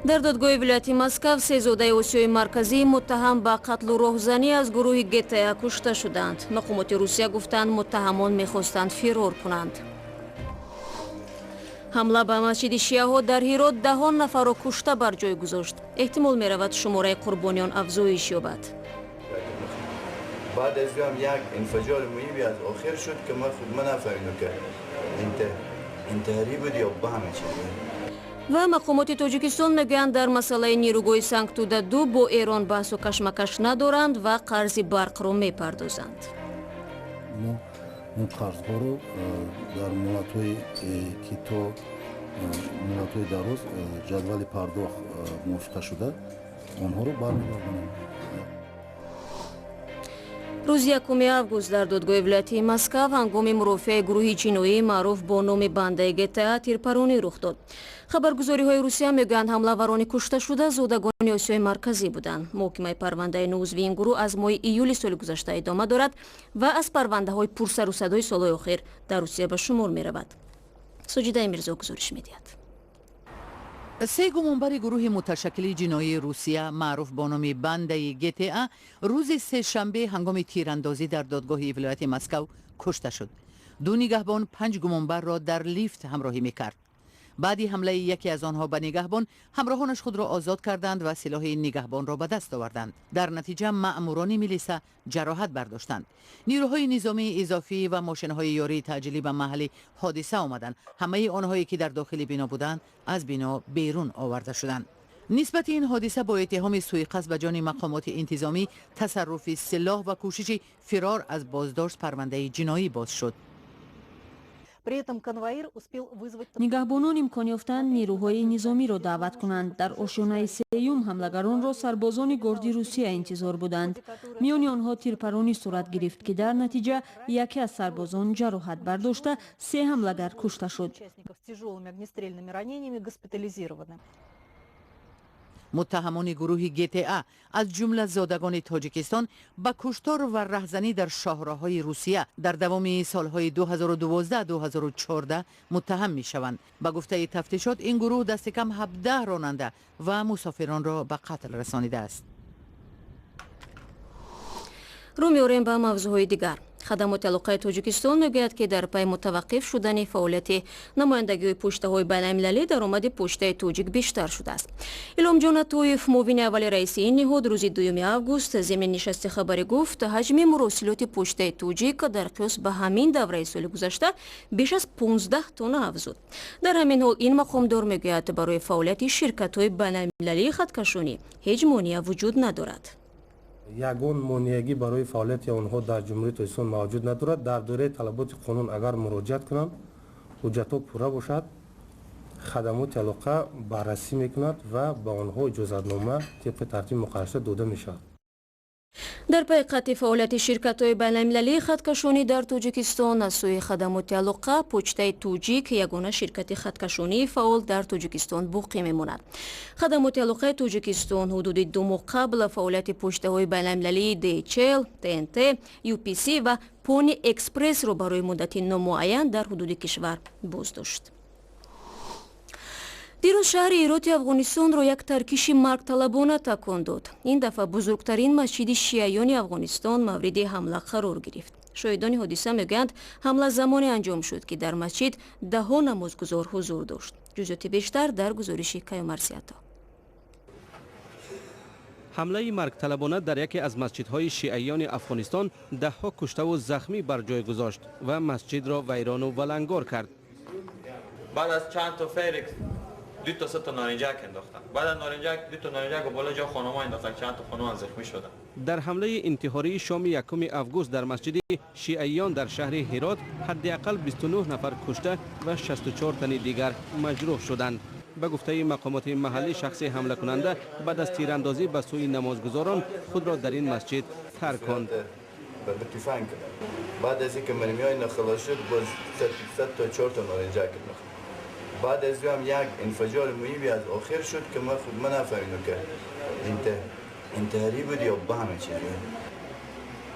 در دادگاه ولایت مسکو سه زاده آسیای مرکزی متهم به قتل و راهزنی از گروه گتا کشته شدند. مقامات روسیه گفتند متهمان می‌خواستند فرار کنند. حمله به مسجد شیعه در هرات دهان نفر را کشته بر جای گذاشت. احتمال می‌رود شماره قربانیان افزایش یابد. بعد از هم یک انفجار مویی از آخر شد که من نفهمیدم که انتحاری بود یا با همه چیز. و مقامات تاجیکستان میگویند در مسئله نیروگاه سنگتوده 2 با ایران بحث و کشمکش ندارند و قرض برق را میپردازند. این قرضها رو در ملت‌های که تا ملت‌های در روز جدول پرداخت موافقه شده آنها رو برمی‌گردانیم. روز 1 август در دادگاه ولایتی مسکو هنگام مرافعه گروهی جنایی معروف با نام بنده گتا تیرپرانی رخ داد. خبرگزاری‌های روسیه میگویند حمله‌وران کشته شده زادگان آسیای مرکزی بودند. محکمه پرونده نوزوی این گروه از ماه ایولی سال گذشته ادامه دارد و از پرونده‌های پرسر و صدای سال‌های اخیر در روسیه به شمار می‌رود. ساجده میرزا گزارش می‌دهد. سه گمانبر گروه متشکل جنایی روسیه معروف با نام بنده گتا روز سه شنبه هنگام تیراندازی در دادگاه ولایت مسکو کشته شد. 2 نگهبان 5 گمانبر را در لیفت همراهی می‌کرد. بعدی حمله یکی از آنها به نگهبان، همراهانش خود را آزاد کردند و سلاح نگهبان را به دست آوردند. در نتیجه مأموران میلیسا جراحت برداشتند. نیروهای نظامی اضافی و ماشین‌های یاری تعجیلی به محل حادثه آمدند. همه آنهایی که در داخل بنا بودند از بنا بیرون آورده شدند. نسبت این حادثه با اتهام سوءقصد به جان مقامات انتظامی، تصرف سلاح و کوشش فرار از بازداشت پرونده جنایی باز شد. نگهبانان امکان یافتند نیروهای نظامی را دعوت کنند. در آشیانه سیوم حملگران را سربازان گاردی روسیه انتظار بودند. میان آنها تیرپرانی صورت گرفت که در نتیجه یکی از سربازان جراحت برداشته 3 حملگر کشته شد. متهمان گروه گتا از جمله زادگان تاجیکستان به کشتار و رهزنی در شاهراهای روسیه در دوام سالهای 2012-2014 متهم می شوند. به گفته تفتیشات این گروه دست کم 17 راننده و مسافران را به قتل رسانیده است. رو می‌آوریم به موضوعهای دیگر. خدمات علاقه تاجیکستان میگوید که در پی متوقف شدن فعالیت نمایندگی پشته‌های بین‌المللی درآمد پشته تاجیک بیشتر شده است. الهام طویف معاون اول رئیس این نهاد روز 2 август ضمن نشست خبری گفت حجم مراسلات پشته تاجیک در قیاس به همین دوره سال گذشته بیش از 15 تن افزود. در همین حال این مقامدار میگوید برای فعالیت شرکت‌های بین‌المللی خطکشانی هیچ مانعی وجود ندارد. یگان مانعی برای فعالیت آنها در جمهوری تاجیکستان موجود ندارد. در دوره طلبات قانون اگر مراجعت کنند حجت‌ها پوره باشد، خدمات علاقه بررسی میکند و به آنها اجازتنامه طبق ترتیب مقرر شده داده میشود. در پی قطع فعالیت شرکت‌های بین‌المللی خطکشانی در تاجیکستان از سوی خدمات علاقه پشته توجیک یگانه شرکت خطکشانی فعال در تاجیکستان باقی میماند. خدمات علاقه تاجیکستان حدود 2 ماه قبل فعالیت پشته‌های بین‌المللی DHL، TNT، UPC و پونی اکسپرس را برای مدت نامعین در حدود کشور بازداشت. دیروز شهر هرات افغانستان را یک ترکیش مرگطلبانه تکان داد. این دفعه بزرگترین مسجد شیعیان افغانستان مورد حمله قرار گرفت. شاهدان حادثه میگویند حمله زمانی انجام شد که در مسجد 10 نمازگزار حضور داشت. جزئیات بیشتر در گزارش کیومرثی‌عطا. حمله مرگطلبانه در یکی از مسجدهای شیعیان افغانستان 10 کشته و زخمی بر جای گذاشت و مسجد را ویران و ولنگار کرد. بعد از چند تا فیرکس 2 تا 3 تا نارنجک انداختن. بعد از نارنجک 2 تا نارنجک بالا جا خانم‌ها انداختن، چند تا خانم زخمی شدن. در حمله انتحاری شام 1 август در مسجد شیعیان در شهر هرات حداقل 29 نفر کشته و 64 تن دیگر مجروح شدند. به گفته مقامات محلی شخص حمله کننده بعد از تیراندازی به سوی نمازگزاران خود را در این مسجد ترک کند. بعد از اینکه مرمیای نخلاص شد باز 100 تا 4 تا نارنجک انداخت. بعد از هم یک انفجار مویی از آخر شد که من نفهمیدم که انتحاری بود یا با همه چیز.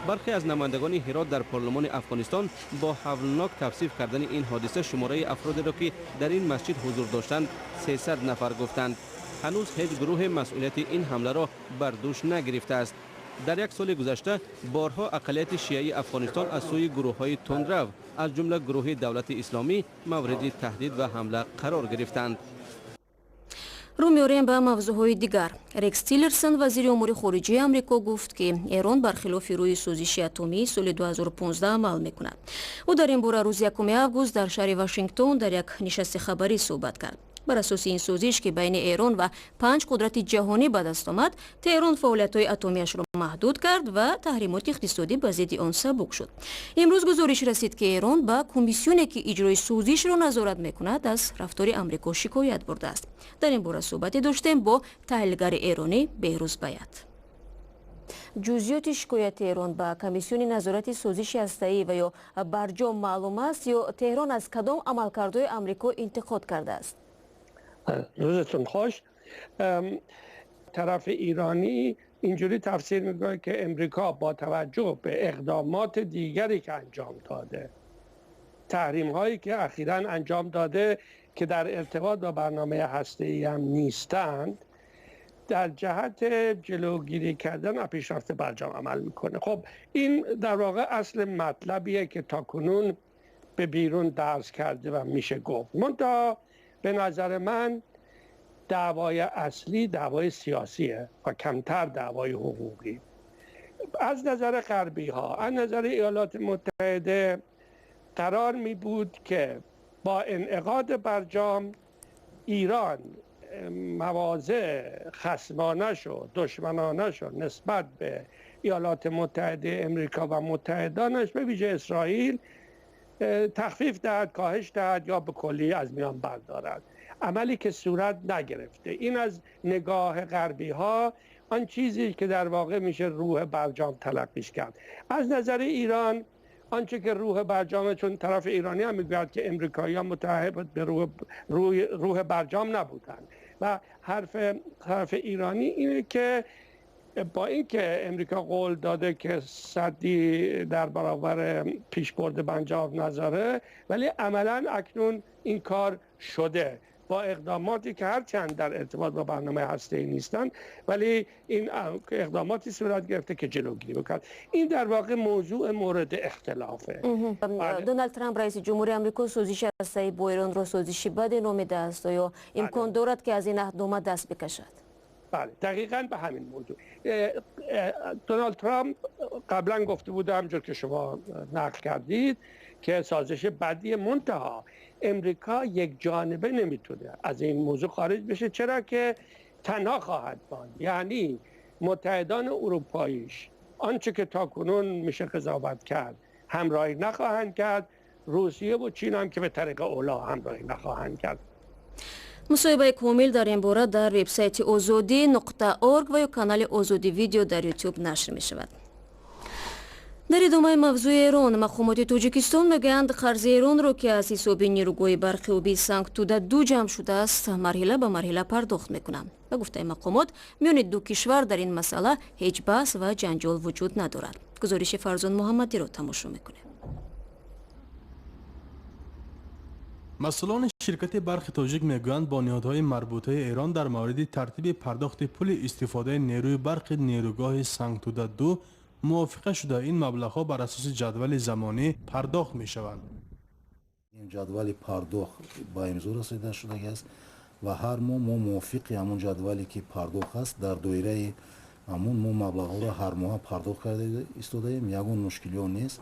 برخی از نمایندگان هرات در پارلمان افغانستان با هولناک توصیف کردن این حادثه شماره افرادی را که در این مسجد حضور داشتند 300 نفر گفتند. هنوز هیچ گروه مسئولیت این حمله را بر دوش نگرفته است. در یک سال گذشته بارها اقلیت شیعی افغانستان از سوی گروه‌های تندرو از جمله گروه دولت اسلامی مورد تهدید و حمله قرار گرفتند. رو می‌آوریم به موضوعهای دیگر. رکس تیلرسن وزیر امور خارجه آمریکا گفت که ایران برخلاف روی سوزش اتمی سال 2015 عمل می‌کند. او در این باره روز 1 آگوست در شهر واشنگتن در یک نشست خبری صحبت کرد. بر اساس این سوزش که بین ایران و 5 قدرت جهانی به دست آمد، تهران فعالیت‌های اتمی‌اش را محدود کرد و تحریمات اقتصادی به ضد آن سبک شد. امروز گزارش رسید که ایران با کمیسیونی که اجرای سوزش را نظارت می‌کند از رفتار آمریکا شکایت برده است. در این باره صحبت داشتیم با تحلیلگر ایرانی بهروز بیات. جزئیات شکایت ایران با کمیسیون نظارت سوزش هسته‌ای و یا برجام معلوم است یا تهران از کدام عملکردهای آمریکا انتقاد کرده است؟ روزتون خوش. طرف ایرانی اینجوری تفسیر میکنه که امریکا با توجه به اقدامات دیگری که انجام داده، تحریم هایی که اخیراً انجام داده که در ارتباط با برنامه هسته‌ای هم نیستند، در جهت جلوگیری کردن از پیشرفت برجام عمل میکنه. خب این در واقع اصل مطلبیه که تاکنون به بیرون درس کرده و میشه گفت. منتها به نظر من دعوای اصلی دعوای سیاسیه و کمتر دعوای حقوقی. از نظر غربی ها، از نظر ایالات متحده قرار می بود که با انعقاد برجام ایران مواضع خصمانش و دشمنانش نسبت به ایالات متحده امریکا و متحدانش به ویژه اسرائیل تخفیف دهد، کاهش دهد یا به کلی از میان بردارد. عملی که صورت نگرفته. این از نگاه غربی ها آن چیزی که در واقع میشه روح برجام تلقیش کرد. از نظر ایران آنچه که روح برجام، چون طرف ایرانی هم میگوید که امریکایی‌ها متعهد به روح برجام نبودند و حرف طرف ایرانی اینه که با اینکه امریکا قول داده که سدی در برابر پیشبرد برجام نذاره، ولی عملاً اکنون این کار شده با اقداماتی که هرچند در ارتباط با برنامه هسته‌ای نیستن، ولی این اقداماتی صورت گرفته که جلوگیری بکنه. این در واقع موضوع مورد اختلافه. دونالد ترامپ رئیس جمهوری آمریکا سوزش هسته‌ای با ایران را سوزشی بد نامیده است یا امکان دارد که از این اقدام دست بکشد؟ بله، دقیقاً به همین موضوع. دونالد ترامپ قبلا گفته بود، همونجور که شما نقل کردید، که سازش بدی، منتها امریکا یک جانبه نمیتونه از این موضوع خارج بشه، چرا که تنها خواهد ماند. یعنی متحدان اروپاییش آنچه که تاکنون میشه قضاوت کرد همراهی نخواهند کرد، روسیه و چین هم که به طریق اولا همراهی نخواهند کرد. مصاحبه کامل در این باره در وبسایت ozodi.org و یا کانال آزادی ویدیو در یوتیوب نشر می شود. در ادامه موضوع ایران، مقامات تاجیکستان میگویند قرض ایران را که از حساب نیروگاه برقی سانکتودا 2 جمع شده است مرحله به مرحله پرداخت میکنند. به گفته مقامات میان دو کشور در این مسئله هیچ بحث و جنجال وجود ندارد. گزارش فرزان محمدی را تماشا میکنیم. مسئولان شرکت برق تاجیک میگویند با نهادهای مربوطه ایران در مورد ترتیب پرداخت پول استفاده نیروی برق نیروگاه سانکتودا 2 موافقه شده. این مبلغ‌ها بر اساس جدول زمانی پرداخت می‌شوند. این جدول پرداخت با امضا رسیده شده است و هر ماه ما موافق همون جدولی که پرداخت است در دایره همون ما مبلغ‌ها را هر ماه پرداخت کرده ایستادیم. یگان مشکلی نیست،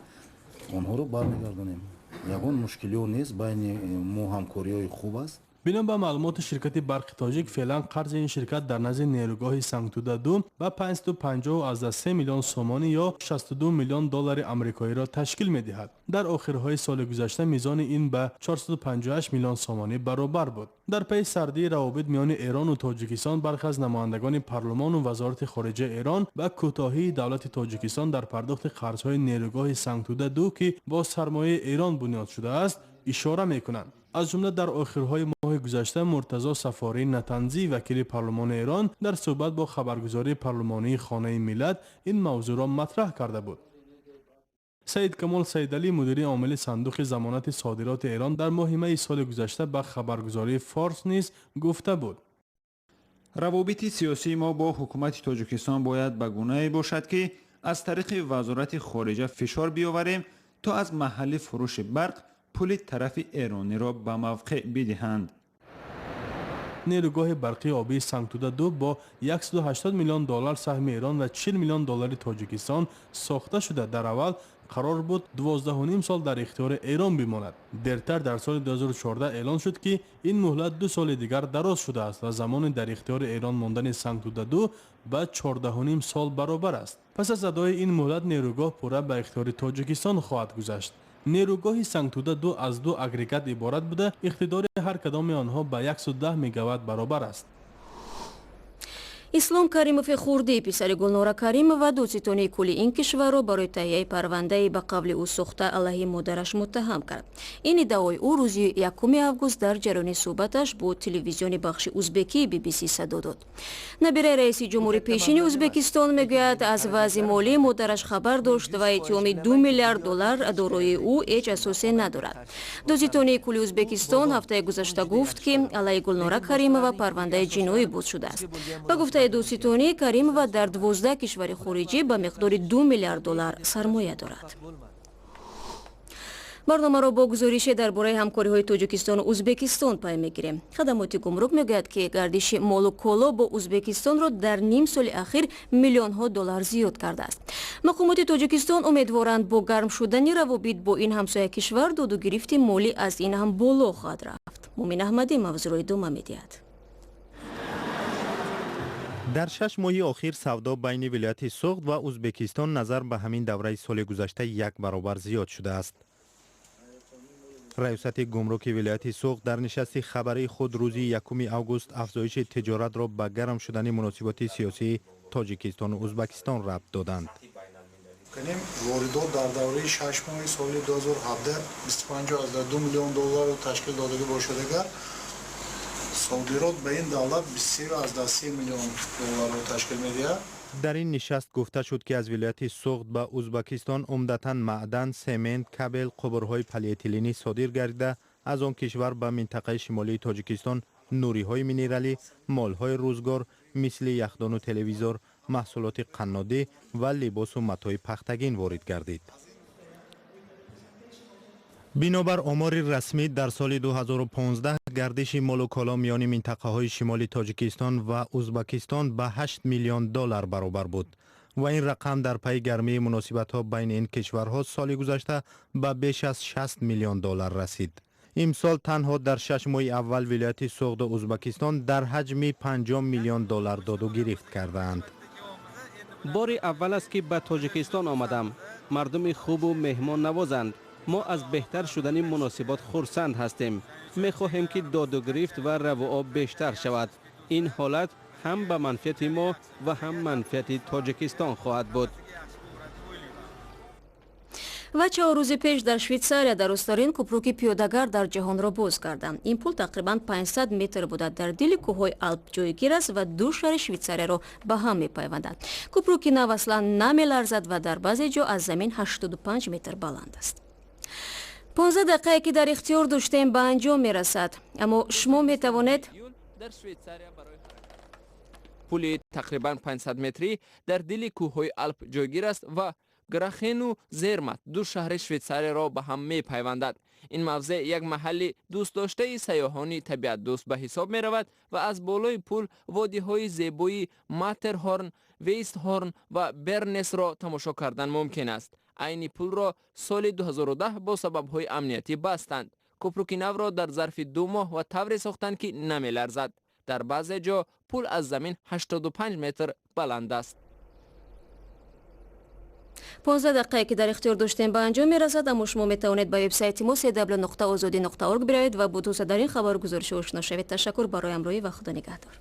آنها رو برمیگردانیم. یگان مشکلی نیست، بین ما همکاری‌های خوب است. بنا به معلومات شرکت برق تاجیک، فعلا قرض این شرکت در نزد نیروگاه سانکتودا 2 به 553 میلیون سومانی یا 62 میلیون دلار آمریکایی را تشکیل می‌دهد. در آخرهای سال گذشته میزان این به 458 میلیون سومانی برابر بود. در پی سردی روابط میان ایران و تاجیکستان، برخی از نمایندگان پارلمان و وزارت خارجه ایران به کوتاهی دولت تاجیکستان در پرداخت قرض‌های نیروگاه سانکتودا 2 که با سرمایه ایران بنیاد شده است اشاره می‌کنند. از جمله در آخرهای ماه گذشته مرتضی سفاری نتنزی وکیل پارلمان ایران در صحبت با خبرگزاری پارلمانی خانه ملت این موضوع را مطرح کرده بود. سید کمال سیدعلی مدیر عامل صندوق ضمانت صادرات ایران در ماه می سال گذشته به خبرگزاری فارس نیز گفته بود روابط سیاسی ما با حکومت تاجیکستان باید به گونه‌ای باشد که از طریق وزارت خارجه فشار بیاوریم تا از محل فروش برق پول طرف ایرانی را به موقع بدهند. نیروگاه برقی آبی سنگتوده 2 با 180 میلیون دلار سهم ایران و 40 میلیون دلار تاجیکستان ساخته شده در اول قرار بود 12.5 سال در اختیار ایران بماند. دیرتر در سال 2014 اعلان شد که این مهلت 2 سال دیگر دراز شده است و زمان در اختیار ایران ماندن سنگتوده 2 به 14.5 سال برابر است. پس از ادای این مهلت نیروگاه پورا به اختیار تاجیکستان خواهد گذاشت. نیروگاه سنگتوده 2 از 2 اگریگات عبارت بوده، اقتدار هر کدام آنها به 110 مگاوات برابر است. ислом каримов хурдии писари гулнора каримова дӯцитони кӯли ин кишварро барои таҳияи парвандаи ба қавли ӯ сохта алайҳи модараш муттаҳам кард. ин иддаои ӯ рӯзи 1 август дар ҷараёни суҳбаташ бо телевизиони бахши узбекии BBC садо дод. набираи раиси ҷумҳури пешини ӯзбекистон мегӯяд аз вазъи молии модараш хабар дошт ва иттиҳоми $2 миллиард дороии ӯ ҳеҷ асосе надорад. дӯцитони кӯли ӯзбекистон ҳафтаи гузашта гуфт ки алайҳи гулнора каримова парвандаи ҷиноӣ буз шудааст. ба гуфтаи дӯцитони каримова дар 12 кишвари хориҷӣ ба миқдори $2 миллиард сармоя дорад. барномаро бо гузорише дар бораи ҳамкориҳои тоҷикистону ӯзбекистон пай мегирем. хадамоти гумрук мегӯяд ки гардиши молу коло бо ӯзбекистонро дар ним соли ахир миллионҳо доллар зиёд кардааст. мақомоти тоҷикистон умедворанд бо гарм шудани равобит бо ин ҳамсоя кишвар доду гирифти молӣ аз ин ҳам боло хоҳад рафт. мумин аҳмадӣ мавзӯъро идома медиҳад. در 6 ماه اخیر سودا بین ولایت سوخت و ازبکستان نظر به همین دوره سال گذشته 1 برابر زیاد شده است. ریاست گمرک ولایت سوخت در نشست خبری خود روز 1 آگوست افزایش تجارت را به گرم شدن مناسبات سیاسی تاجیکستان و ازبکستان ربط دادند. واردات در دوره 6 ماه سال 2017 $25.2 میلیون را تشکیل داده باشد. صادرات به این دولت 23.3 میلیون دلار را تشکیل می‌دهد. در این نشست گفته شد که از ولایت سوخت به ازبکستان عمدتاً معدن، سمنت، کابل، قبرهای پلی‌اتیلنی صادر گردیده، از آن کشور به منطقه شمالی تاجیکستان نوری‌های مینرالی، مال‌های روزگار مثل یخدان و تلویزور، محصولات قنادی و لباس و متاع پختگین وارد گردید. بنابر آمار رسمی در سال 2015 گردش مال و کالا میان منطقه‌های شمالی تاجیکستان و ازبکستان به $8 میلیون برابر بود و این رقم در پی گرمی مناسبت‌ها بین این کشورها سال گذشته به بیش از $60 میلیون رسید. امسال تنها در 6 ماه اول ولایت سوخت ازبکستان در حجم $5 میلیون داد و گرفت کردند. بار اول است که به تاجیکستان آمدم. مردم خوب و مهمان نوازند. ما از بهتر شدن مناسبات خرسند هستیم. می‌خواهیم که داد و گرفت و رواق بیشتر شود. این حالت هم به منفعت ما و هم منفعت تاجیکستان خواهد بود. و 4 روز پیش در شویتساریا در استارین کوپروکی پیاده‌گار در جهان را باز کردند. این پل تقریباً 500 متر بوده در دل کوههای آلپ جایگیر است و دو شهر شویتساریا را به هم می‌پیوندد. کوپروکی نو اصلا نمی‌لرزد و در بعضی جا از زمین 85 متر بلند است. 15 دقیقه که در اختیار داشتیم به انجام میرسد، اما شما میتوانید پل تقریباً 500 متری در دل کوههای آلپ جایگیر است و گراخین و زرمت دو شهر شویتساریا را به هم میپیوندد. این موضع یک محل دوست داشته سیاحانی طبیعت دوست به حساب می رود و از بالای پل وادی های زیبایی ماترهورن، ویستهورن و برنس را تماشا کردن ممکن است. این پل را سال 2010 با سبب های امنیتی بستند. کوپروکی نو را در ظرف 2 ماه و طوری ساختند که نمی لرزد. در بعضی جا پل از زمین 85 متر بلند است. 15 دقیقه که در اختیار داشتیم به انجام میرسد، اما شما میتوانید به وبسایت ما www.azadi.org بروید و با توسعه در این خبر گزارش آشنا شوید. تشکر برای همراهی و خدا نگهدار.